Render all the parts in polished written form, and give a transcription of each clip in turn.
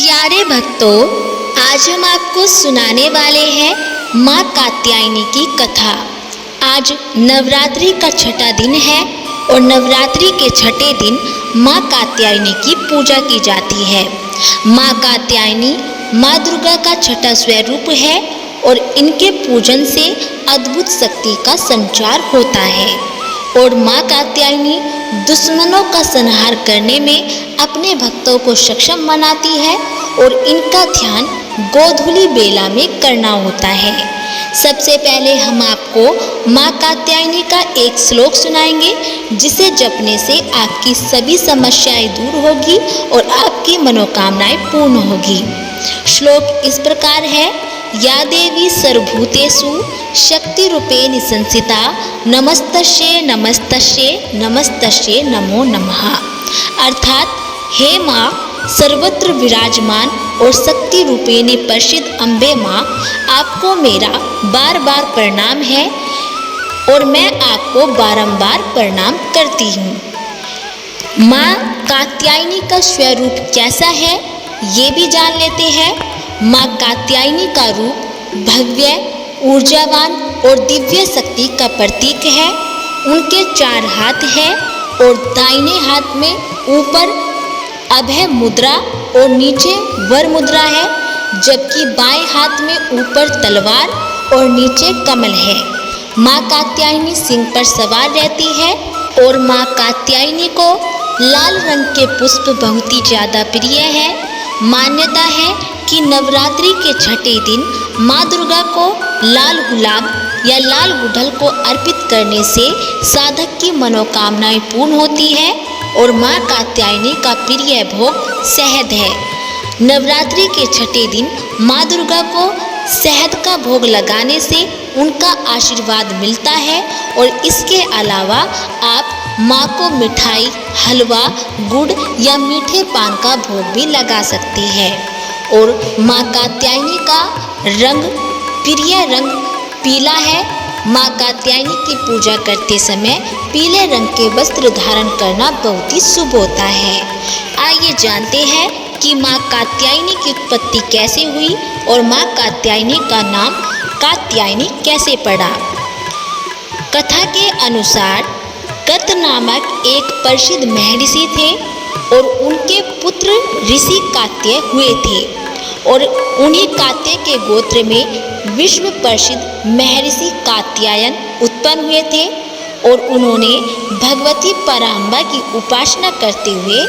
प्यारे भक्तों, आज हम आपको सुनाने वाले हैं माँ कात्यायनी की कथा। आज नवरात्रि का छठा दिन है और नवरात्रि के छठे दिन माँ कात्यायनी की पूजा की जाती है। माँ कात्यायनी माँ दुर्गा का छठा स्वरूप है और इनके पूजन से अद्भुत शक्ति का संचार होता है। और माँ कात्यायनी दुश्मनों का संहार करने में अपने भक्तों को सक्षम बनाती है और इनका ध्यान गोधूली बेला में करना होता है। सबसे पहले हम आपको माँ कात्यायनी का एक श्लोक सुनाएंगे, जिसे जपने से आपकी सभी समस्याएं दूर होगी और आपकी मनोकामनाएं पूर्ण होगी। श्लोक इस प्रकार है। या देवी सर्वभूतेषु शक्ति रूपेण संस्थिता नमस्तस्यै नमस्तस्यै नमस्तस्यै नमो नमः। अर्थात हे माँ, सर्वत्र विराजमान और शक्ति रूपेण प्रसिद्ध अम्बे माँ, आपको मेरा बार बार प्रणाम है और मैं आपको बारंबार प्रणाम करती हूँ। माँ कात्यायनी का स्वरूप कैसा है, ये भी जान लेते हैं। माँ कात्यायनी का रूप भव्य, ऊर्जावान और दिव्य शक्ति का प्रतीक है। उनके 4 हाथ हैं और दाहिने हाथ में ऊपर अभय मुद्रा और नीचे वर मुद्रा है, जबकि बाएं हाथ में ऊपर तलवार और नीचे कमल है। माँ कात्यायनी सिंह पर सवार रहती है और माँ कात्यायनी को लाल रंग के पुष्प बहुत ही ज़्यादा प्रिय है। मान्यता है कि नवरात्रि के छठे दिन माँ दुर्गा को लाल गुलाब या लाल गुड़हल को अर्पित करने से साधक की मनोकामनाएं पूर्ण होती है और माँ कात्यायनी का प्रिय भोग शहद है। नवरात्रि के छठे दिन माँ दुर्गा को शहद का भोग लगाने से उनका आशीर्वाद मिलता है और इसके अलावा आप माँ को मिठाई, हलवा, गुड़ या मीठे पान का भोग भी लगा सकते हैं। और माँ कात्यायनी का प्रिय रंग पीला है। माँ कात्यायनी की पूजा करते समय पीले रंग के वस्त्र धारण करना बहुत ही शुभ होता है। आइए जानते हैं कि माँ कात्यायनी की उत्पत्ति कैसे हुई और माँ कात्यायनी का नाम कात्यायनी कैसे पड़ा। कथा के अनुसार कत नामक एक प्रसिद्ध महर्षि थे और उनके पुत्र ऋषि कात्य हुए थे और उन्हीं कात्य के गोत्र में विश्व प्रसिद्ध महर्षि कात्यायन उत्पन्न हुए थे और उन्होंने भगवती पराम्बा की उपासना करते हुए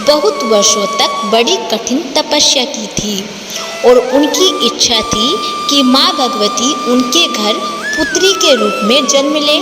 बहुत वर्षों तक बड़ी कठिन तपस्या की थी और उनकी इच्छा थी कि माँ भगवती उनके घर पुत्री के रूप में जन्म ले।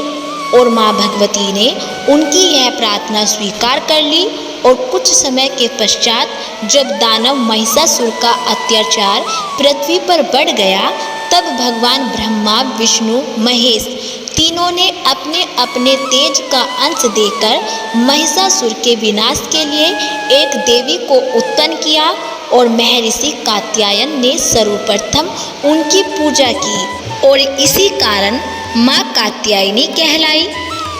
और माँ भगवती ने उनकी यह प्रार्थना स्वीकार कर ली और कुछ समय के पश्चात जब दानव महिषासुर का अत्याचार पृथ्वी पर बढ़ गया, तब भगवान ब्रह्मा, विष्णु, महेश तीनों ने अपने अपने तेज का अंश देकर महिषासुर के विनाश के लिए एक देवी को उत्पन्न किया और महर्षि कात्यायन ने सर्वप्रथम उनकी पूजा की और इसी कारण माँ कात्यायनी कहलाई।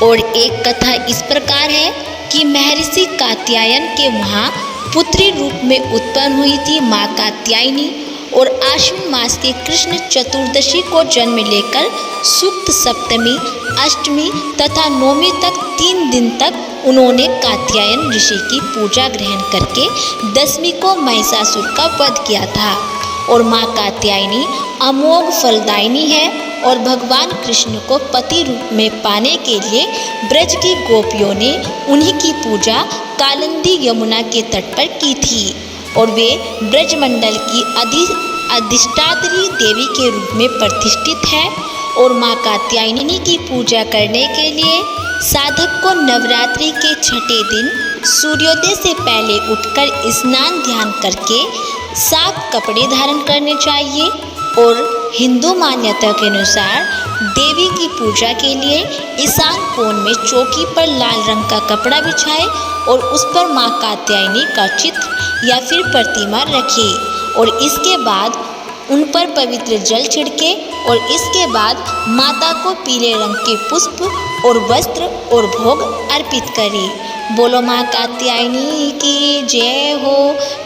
और एक कथा इस प्रकार है कि महर्षि कात्यायन के वहाँ पुत्री रूप में उत्पन्न हुई थी माँ कात्यायनी और आश्विन मास के कृष्ण चतुर्दशी को जन्म लेकर शुक्ल सप्तमी, अष्टमी तथा नवमी तक 3 दिन तक उन्होंने कात्यायन ऋषि की पूजा ग्रहण करके दशमी को महिषासुर का वध किया था। और माँ कात्यायनी अमोघ फलदायिनी है और भगवान कृष्ण को पति रूप में पाने के लिए ब्रज की गोपियों ने उन्हीं की पूजा कालिंदी यमुना के तट पर की थी और वे ब्रजमंडल की अधिष्ठात्री देवी के रूप में प्रतिष्ठित है। और माँ कात्यायनी की पूजा करने के लिए साधक को नवरात्रि के छठे दिन सूर्योदय से पहले उठकर स्नान ध्यान करके साफ कपड़े धारण करने चाहिए। और हिंदू मान्यता के अनुसार देवी की पूजा के लिए ईशान कोण में चौकी पर लाल रंग का कपड़ा बिछाए और उस पर माँ कात्यायनी का चित्र या फिर प्रतिमा रखे और इसके बाद उन पर पवित्र जल छिड़के और इसके बाद माता को पीले रंग के पुष्प और वस्त्र और भोग अर्पित करें। बोलो माँ कात्यायनी की जय हो।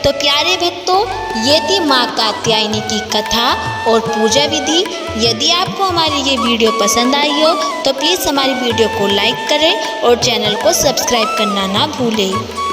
तो प्यारे भक्तों, ये थी माँ कात्यायनी की कथा और पूजा विधि। यदि आपको हमारी ये वीडियो पसंद आई हो तो प्लीज़ हमारी वीडियो को लाइक करें और चैनल को सब्सक्राइब करना ना भूलें।